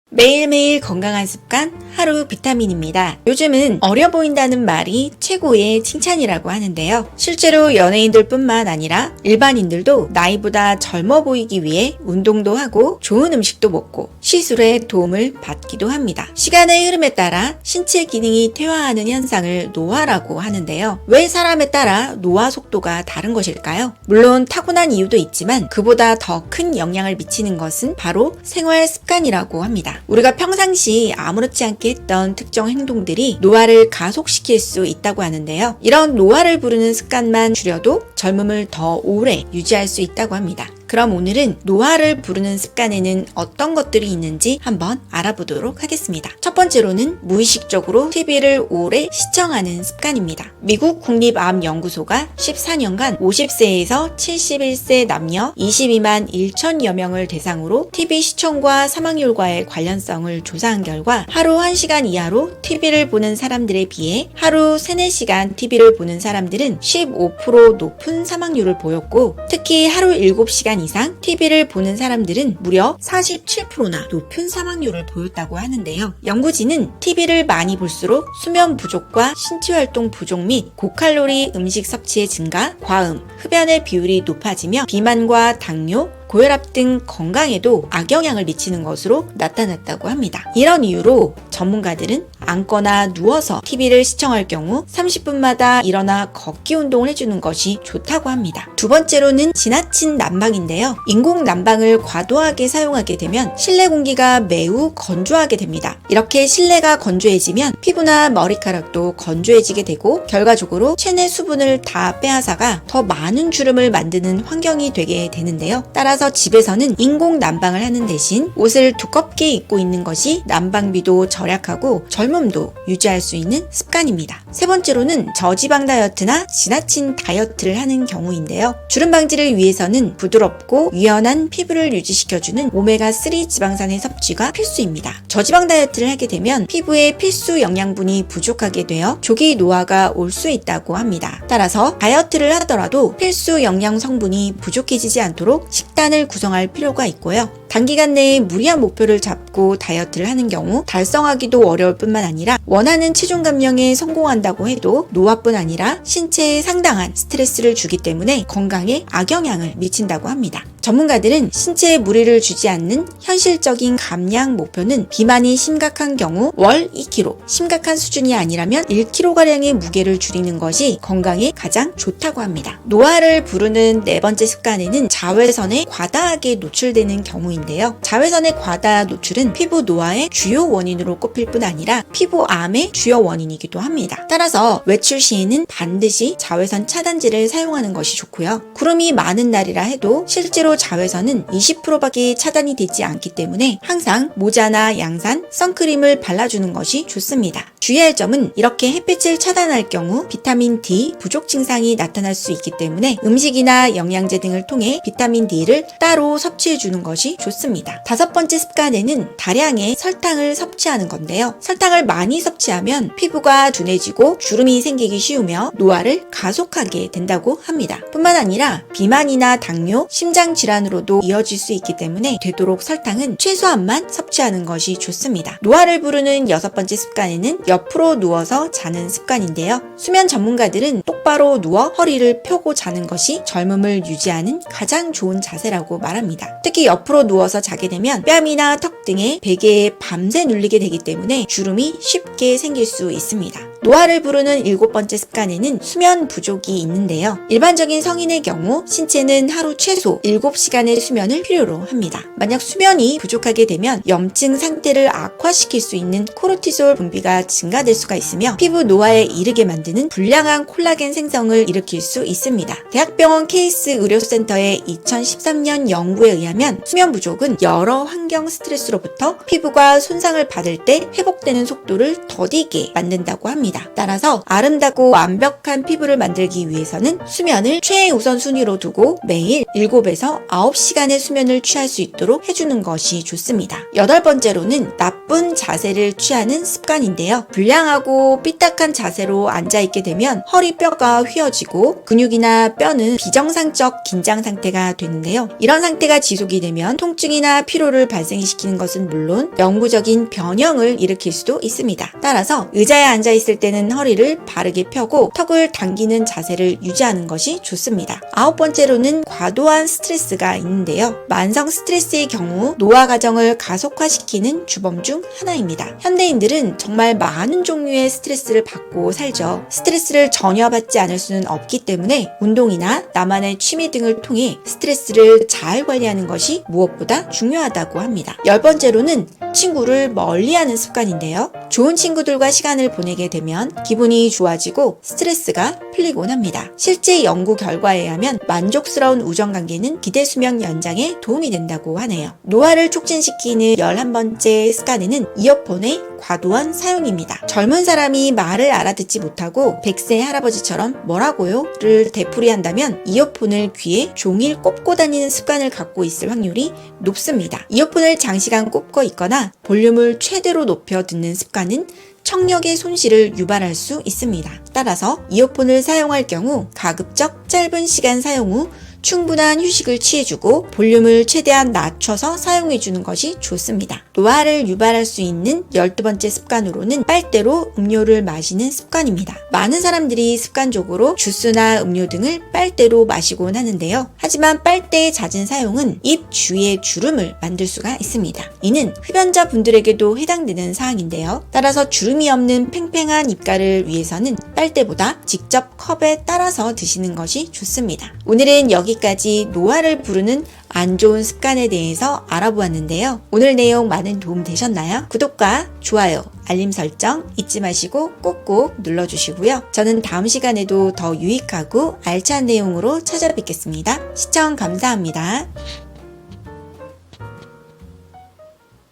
매일매일 건강한 습관 하루 비타민입니다. 요즘은 어려 보인다는 말이 최고의 칭찬이라고 하는데요. 실제로 연예인들 뿐만 아니라 일반인들도 나이보다 젊어 보이기 위해 운동도 하고 좋은 음식도 먹고 시술에 도움을 받기도 합니다. 시간의 흐름에 따라 신체 기능이 퇴화하는 현상을 노화라고 하는데요. 왜 사람에 따라 노화 속도가 다른 것일까요? 물론 타고난 이유도 있지만 그보다 더 큰 영향을 미치는 것은 바로 생활 습관이라고 합니다. 우리가 평상시 아무렇지 않게 했던 특정 행동들이 노화를 가속시킬 수 있다고 하는데요. 이런 노화를 부르는 습관만 줄여도 젊음을 더 오래 유지할 수 있다고 합니다. 그럼 오늘은 노화를 부르는 습관에는 어떤 것들이 있는지 한번 알아보도록 하겠습니다. 첫 번째로는 무의식적으로 TV를 오래 시청하는 습관입니다. 미국 국립암연구소가 14년간 50세에서 71세 남녀 22만 1천여 명을 대상으로 TV 시청과 사망률과의 관련성을 조사한 결과 하루 1시간 이하로 TV를 보는 사람들에 비해 하루 3, 4시간 TV를 보는 사람들은 15% 높은 사망률을 보였고, 특히 하루 7시간 이상 TV를 보는 사람들은 무려 47%나 높은 사망률을 보였다고 하는데요. 연구진은 TV를 많이 볼수록 수면 부족과 신체활동 부족 및 고칼로리 음식 섭취의 증가, 과음, 흡연의 비율이 높아지며 비만과 당뇨, 고혈압 등 건강에도 악영향을 미치는 것으로 나타났다고 합니다. 이런 이유로 전문가들은 앉거나 누워서 TV를 시청할 경우 30분마다 일어나 걷기 운동을 해주는 것이 좋다고 합니다. 두 번째로는 지나친 난방인데요. 인공 난방을 과도하게 사용하게 되면 실내 공기가 매우 건조하게 됩니다. 이렇게 실내가 건조해지면 피부나 머리카락도 건조해지게 되고 결과적으로 체내 수분을 다 빼앗아가 더 많은 주름을 만드는 환경이 되게 되는데요. 따라서 집에서는 인공 난방을 하는 대신 옷을 두껍게 입고 있는 것이 난방비도 절약하고 젊음도 유지할 수 있는 습관입니다. 세 번째로는 저지방 다이어트나 지나친 다이어트를 하는 경우인데요. 주름 방지를 위해서는 부드럽고 유연한 피부를 유지시켜주는 오메가3 지방산의 섭취가 필수입니다. 저지방 다이어트를 하게 되면 피부에 필수 영양분이 부족하게 되어 조기 노화가 올 수 있다고 합니다. 따라서 다이어트를 하더라도 필수 영양 성분이 부족해지지 않도록 식단을 구성할 필요가 있고요. 단기간 내에 무리한 목표를 잡고 다이어트를 하는 경우 달성하기도 어려울 뿐만 아니라 원하는 체중 감량에 성공한다고 해도 노화뿐 아니라 신체에 상당한 스트레스를 주기 때문에 건강에 악영향을 미친다고 합니다. 전문가들은 신체에 무리를 주지 않는 현실적인 감량 목표는 비만이 심각한 경우 월 2kg, 심각한 수준이 아니라면 1kg가량의 무게를 줄이는 것이 건강에 가장 좋다고 합니다. 노화를 부르는 네 번째 습관에는 자외선에 과다하게 노출되는 경우인데요. 자외선의 과다 노출은 피부 노화의 주요 원인으로 꼽힐 뿐 아니라 피부암의 주요 원인이기도 합니다. 따라서 외출 시에는 반드시 자외선 차단제를 사용하는 것이 좋고요. 구름이 많은 날이라 해도 실제로 자외선은 20%밖에 차단이 되지 않기 때문에 항상 모자나 양산, 선크림을 발라주는 것이 좋습니다. 주의할 점은 이렇게 햇빛을 차단할 경우 비타민 D 부족 증상이 나타날 수 있기 때문에 음식이나 영양제 등을 통해 비타민 D를 따로 섭취해주는 것이 좋습니다. 다섯 번째 습관에는 다량의 설탕을 섭취하는 건데요. 설탕을 많이 섭취하면 피부가 둔해지고 주름이 생기기 쉬우며 노화를 가속하게 된다고 합니다. 뿐만 아니라 비만이나 당뇨, 심장 질환으로도 이어질 수 있기 때문에 되도록 설탕은 최소한만 섭취하는 것이 좋습니다. 노화를 부르는 여섯 번째 습관에는 옆으로 누워서 자는 습관인데요. 수면 전문가들은 똑바로 누워 허리를 펴고 자는 것이 젊음을 유지하는 가장 좋은 자세라고 말합니다. 특히 옆으로 누워서 자게 되면 뺨이나 턱 등의 베개에 밤새 눌리게 되기 때문에 주름이 쉽게 생길 수 있습니다. 노화를 부르는 일곱 번째 습관에는 수면 부족이 있는데요. 일반적인 성인의 경우 신체는 하루 최소 7시간의 수면을 필요로 합니다. 만약 수면이 부족하게 되면 염증 상태를 악화시킬 수 있는 코르티솔 분비가 증가될 수가 있으며 피부 노화에 이르게 만드는 불량한 콜라겐 생성을 일으킬 수 있습니다. 대학병원 케이스 의료센터의 2013년 연구에 의하면 수면 부족은 여러 환경 스트레스로부터 피부가 손상을 받을 때 회복되는 속도를 더디게 만든다고 합니다. 따라서 아름답고 완벽한 피부를 만들기 위해서는 수면을 최우선 순위로 두고 매일 7에서 9시간의 수면을 취할 수 있도록 해주는 것이 좋습니다. 여덟 번째로는 나쁜 나쁜 자세를 취하는 습관인데요. 불량하고 삐딱한 자세로 앉아있게 되면 허리뼈가 휘어지고 근육이나 뼈는 비정상적 긴장 상태가 되는데요. 이런 상태가 지속이 되면 통증이나 피로를 발생시키는 것은 물론 영구적인 변형을 일으킬 수도 있습니다. 따라서 의자에 앉아있을 때는 허리를 바르게 펴고 턱을 당기는 자세를 유지하는 것이 좋습니다. 9번째로는 과도한 스트레스가 있는데요. 만성 스트레스의 경우 노화 과정을 가속화시키는 주범 중 하나입니다. 현대인들은 정말 많은 종류의 스트레스를 받고 살죠. 스트레스를 전혀 받지 않을 수는 없기 때문에 운동이나 나만의 취미 등을 통해 스트레스를 잘 관리하는 것이 무엇보다 중요하다고 합니다. 10번째로는 친구를 멀리하는 습관인데요. 좋은 친구들과 시간을 보내게 되면 기분이 좋아지고 스트레스가 풀리곤 합니다. 실제 연구 결과에 의하면 만족스러운 우정관계는 기대수명 연장에 도움이 된다고 하네요. 노화를 촉진시키는 11번째 습관에는 이어폰의 과도한 사용입니다. 젊은 사람이 말을 알아듣지 못하고 100세 할아버지처럼 뭐라고요?를 되풀이한다면 이어폰을 귀에 종일 꼽고 다니는 습관을 갖고 있을 확률이 높습니다. 이어폰을 장시간 꼽고 있거나 볼륨을 최대로 높여 듣는 습관은 청력의 손실을 유발할 수 있습니다. 따라서 이어폰을 사용할 경우 가급적 짧은 시간 사용 후 충분한 휴식을 취해주고 볼륨을 최대한 낮춰서 사용해주는 것이 좋습니다. 노화를 유발할 수 있는 12번째 습관으로는 빨대로 음료를 마시는 습관입니다. 많은 사람들이 습관적으로 주스나 음료 등을 빨대로 마시곤 하는데요. 하지만 빨대의 잦은 사용은 입 주위에 주름을 만들 수가 있습니다. 이는 흡연자 분들에게도 해당되는 사항인데요. 따라서 주름이 없는 팽팽한 입가를 위해서는 빨대보다 직접 컵에 따라서 드시는 것이 좋습니다. 오늘은 여기까지 노화를 부르는 안 좋은 습관에 대해서 알아보았는데요. 오늘 내용 많은 도움 되셨나요? 구독과 좋아요, 알림 설정 잊지 마시고 꼭꼭 눌러주시고요. 저는 다음 시간에도 더 유익하고 알찬 내용으로 찾아뵙겠습니다. 시청 감사합니다.